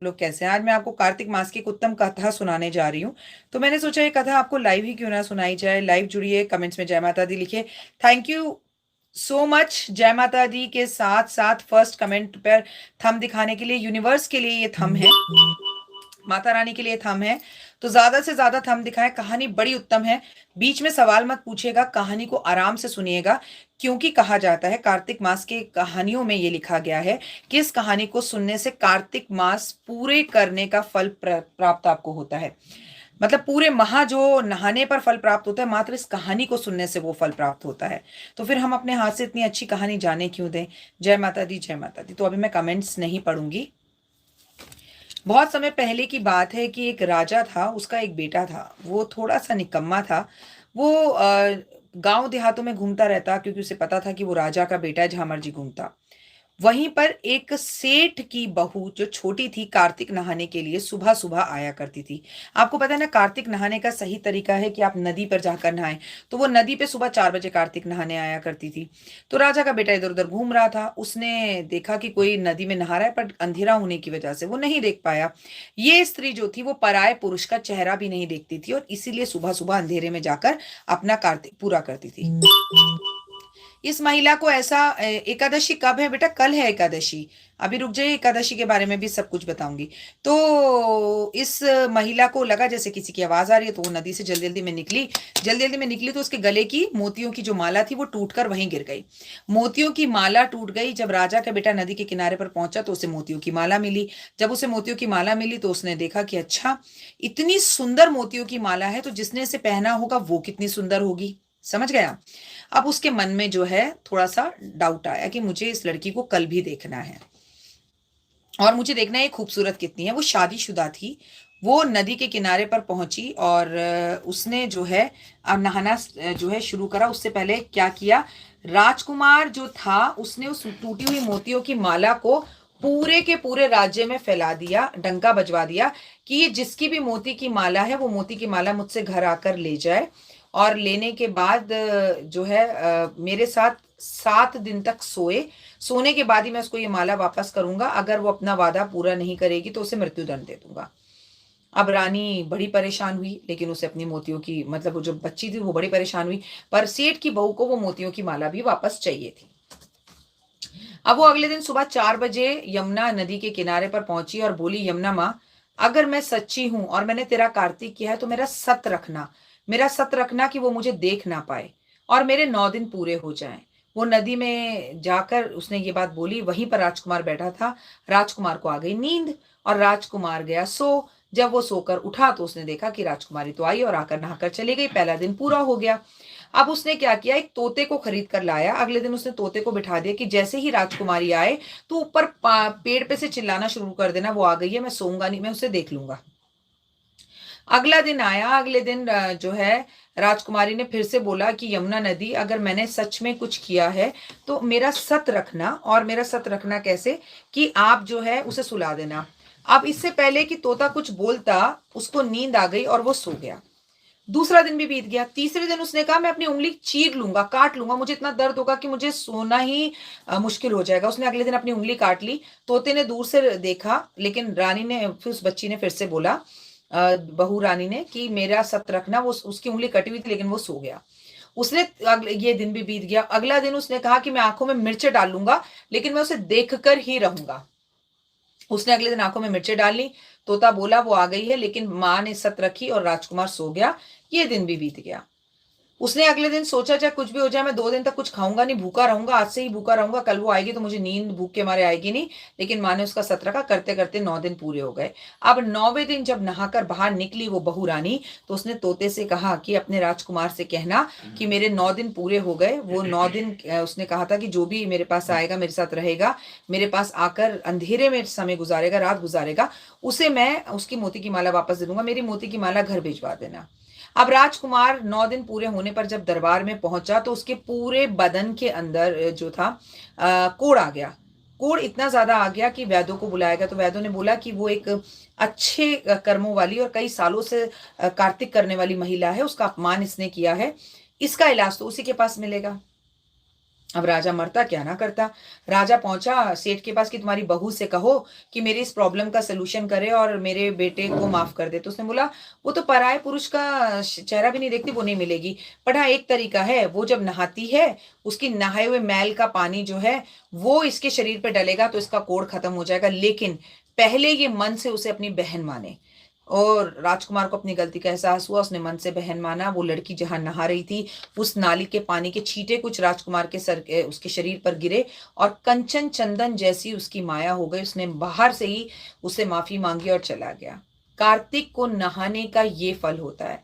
लोग कैसे हैं। आज मैं आपको कार्तिक मास की एक उत्तम कथा सुनाने जा रही हूँ। तो मैंने सोचा ये कथा आपको लाइव ही क्यों ना सुनाई जाए। लाइव जुड़िए, कमेंट्स में जय माता दी लिखिए। Thank you so much. जय माता दी के साथ साथ फर्स्ट कमेंट पर थंब दिखाने के लिए, यूनिवर्स के लिए ये थंब है, माता रानी के लिए थंब है। तो ज्यादा से ज्यादा थंब दिखाएं। कहानी बड़ी उत्तम है। बीच में सवाल मत पूछिएगा, कहानी को आराम से सुनिएगा, क्योंकि कहा जाता है कार्तिक मास के कहानियों में ये लिखा गया है कि इस कहानी को सुनने से कार्तिक मास पूरे करने का फल प्राप्त आपको होता है। मतलब पूरे महा जो नहाने पर फल प्राप्त होता है, मात्र इस कहानी को सुनने से वो फल प्राप्त होता है। तो फिर हम अपने हाथ से इतनी अच्छी कहानी जाने क्यों दें। जय माता दी, जय माता दी। तो अभी मैं कमेंट्स नहीं पढ़ूंगी। बहुत समय पहले की बात है कि एक राजा था, उसका एक बेटा था। वो थोड़ा सा निकम्मा था। वो गांव देहातों में घूमता रहता, क्योंकि उसे पता था कि वो राजा का बेटा है, जहां मर्जी घूमता। वहीं पर एक सेठ की बहू जो छोटी थी, कार्तिक नहाने के लिए सुबह सुबह आया करती थी। आपको पता है ना, कार्तिक नहाने का सही तरीका है कि आप नदी पर जाकर नहाएं। तो वो नदी पे सुबह 4 बजे कार्तिक नहाने आया करती थी। तो राजा का बेटा इधर उधर घूम रहा था। उसने देखा कि कोई नदी में नहा रहा है, पर अंधेरा होने की वजह से वो नहीं देख पाया। ये स्त्री जो थी वो पराये पुरुष का चेहरा भी नहीं देखती थी, और इसीलिए सुबह सुबह अंधेरे में जाकर अपना कार्तिक पूरा करती थी। इस महिला को ऐसा एकादशी कब है बेटा? कल है एकादशी। अभी रुक जाइए, एकादशी के बारे में भी सब कुछ बताऊंगी। तो इस महिला को लगा जैसे किसी की आवाज आ रही है, तो वो नदी से जल्दी जल्दी में निकली। जल्दी जल्दी में निकली तो उसके गले की मोतियों की जो माला थी वो टूटकर वहीं गिर गई। मोतियों की माला टूट गई। जब राजा का बेटा नदी के किनारे पर पहुंचा तो उसे मोतियों की माला मिली। जब उसे मोतियों की माला मिली तो उसने देखा कि अच्छा, इतनी सुंदर मोतियों की माला है, तो जिसने इसे पहना होगा वो कितनी सुंदर होगी। समझ गया? अब उसके मन में जो है थोड़ा सा डाउट आया कि मुझे इस लड़की को कल भी देखना है, और मुझे देखना है खूबसूरत कितनी है। वो शादीशुदा थी। वो नदी के किनारे पर पहुंची और उसने जो है नहाना जो है शुरू करा। उससे पहले क्या किया, राजकुमार जो था उसने उस टूटी हुई मोतियों की माला को पूरे के पूरे राज्य में फैला दिया, डंका बजवा दिया कि ये जिसकी भी मोती की माला है वो मोती की माला मुझसे घर आकर ले जाए, और लेने के बाद जो है मेरे साथ 7 दिन तक सोए। सोने के बाद ही मैं उसको ये माला वापस करूंगा। अगर वो अपना वादा पूरा नहीं करेगी तो उसे मृत्यु दंड दे दूंगा। अब रानी बड़ी परेशान हुई, लेकिन उसे अपनी मोतियों की, मतलब वो जो बच्ची थी वो बड़ी परेशान हुई, पर सेठ की बहू को वो मोतियों की माला भी वापस चाहिए थी। अब वो अगले दिन सुबह 4 बजे यमुना नदी के किनारे पर पहुंची और बोली, यमुना माँ, अगर मैं सच्ची हूं और मैंने तेरा कार्तिक किया है तो मेरा सत रखना, मेरा सत रखना कि वो मुझे देख ना पाए और मेरे 9 दिन पूरे हो जाएं। वो नदी में जाकर उसने ये बात बोली। वहीं पर राजकुमार बैठा था। राजकुमार को आ गई नींद और राजकुमार गया सो। जब वो सोकर उठा तो उसने देखा कि राजकुमारी तो आई और आकर नहाकर चली गई। पहला दिन पूरा हो गया। अब उसने क्या किया, एक तोते को खरीद कर लाया। अगले दिन उसने तोते को बिठा दिया कि जैसे ही राजकुमारी आए तो ऊपर पेड़ पे से चिल्लाना शुरू कर देना, वो आ गई है, मैं सोऊंगा नहीं, मैं उसे देख लूंगा। अगला दिन आया। अगले दिन जो है राजकुमारी ने फिर से बोला कि यमुना नदी, अगर मैंने सच में कुछ किया है तो मेरा सत रखना। और मेरा सत रखना कैसे, कि आप जो है उसे सुला देना। अब इससे पहले कि तोता कुछ बोलता, उसको नींद आ गई और वो सो गया। दूसरा दिन भी बीत गया। तीसरे दिन उसने कहा, मैं अपनी उंगली चीर लूंगा, काट लूंगा, मुझे इतना दर्द होगा कि मुझे सोना ही मुश्किल हो जाएगा। उसने अगले दिन अपनी उंगली काट ली। तोते ने दूर से देखा, लेकिन रानी ने, फिर उस बच्ची ने फिर से बोला, बहू रानी ने, कि मेरा सत रखना। वो उसकी उंगली कटी हुई थी, लेकिन वो सो गया। उसने ये दिन भी बीत गया। अगला दिन उसने कहा कि मैं आंखों में मिर्च डाल लूंगा, लेकिन मैं उसे देखकर ही रहूंगा। उसने अगले दिन आंखों में मिर्चें डाल ली। तोता बोला वो आ गई है, लेकिन माँ ने सत रखी और राजकुमार सो गया। ये दिन भी बीत गया। उसने अगले दिन सोचा, चाहे कुछ भी हो जाए, मैं 2 दिन तक कुछ खाऊंगा नहीं, भूखा रहूंगा, आज से ही भूखा रहूंगा, कल वो आएगी तो मुझे नींद भूख के मारे आएगी नहीं। लेकिन माँ ने उसका सत रखा। करते करते 9 दिन पूरे हो गए। अब 9वें दिन जब नहाकर बाहर निकली वो बहू रानी, तो उसने तोते से कहा कि अपने राजकुमार से कहना कि मेरे 9 दिन पूरे हो गए। वो 9 दिन उसने कहा था कि जो भी मेरे पास आएगा, मेरे साथ रहेगा, मेरे पास आकर अंधेरे में समय गुजारेगा, रात गुजारेगा, उसे मैं उसकी मोती की माला वापस दे दूंगा। मेरी मोती की माला घर भिजवा देना। अब राजकुमार 9 दिन पूरे होने पर जब दरबार में पहुंचा तो उसके पूरे बदन के अंदर जो था कोढ़ आ गया। कोढ़ इतना ज्यादा आ गया कि वैद्यों को बुलाया गया। तो वैद्यों ने बोला कि वो एक अच्छे कर्मों वाली और कई सालों से कार्तिक करने वाली महिला है, उसका अपमान इसने किया है, इसका इलाज तो उसी के पास मिलेगा। अब राजा मरता क्या ना करता। राजा पहुंचा सेठ के पास कि तुम्हारी बहू से कहो कि मेरी इस प्रॉब्लम का सलूशन करे और मेरे बेटे को माफ कर दे। तो उसने बोला वो तो पराये पुरुष का चेहरा भी नहीं देखती, वो नहीं मिलेगी। पर हाँ, एक तरीका है, वो जब नहाती है उसकी नहाए हुए मैल का पानी जो है वो इसके शरीर पे डलेगा तो इसका कोढ़ खत्म हो जाएगा, लेकिन पहले ये मन से उसे अपनी बहन माने। और राजकुमार को अपनी गलती का एहसास हुआ, उसने मन से बहन माना। वो लड़की जहां नहा रही थी उस नाली के पानी के छींटे कुछ राजकुमार के सर के उसके शरीर पर गिरे और कंचन चंदन जैसी उसकी माया हो गई। उसने बाहर से ही उसे माफी मांगी और चला गया। कार्तिक को नहाने का ये फल होता है।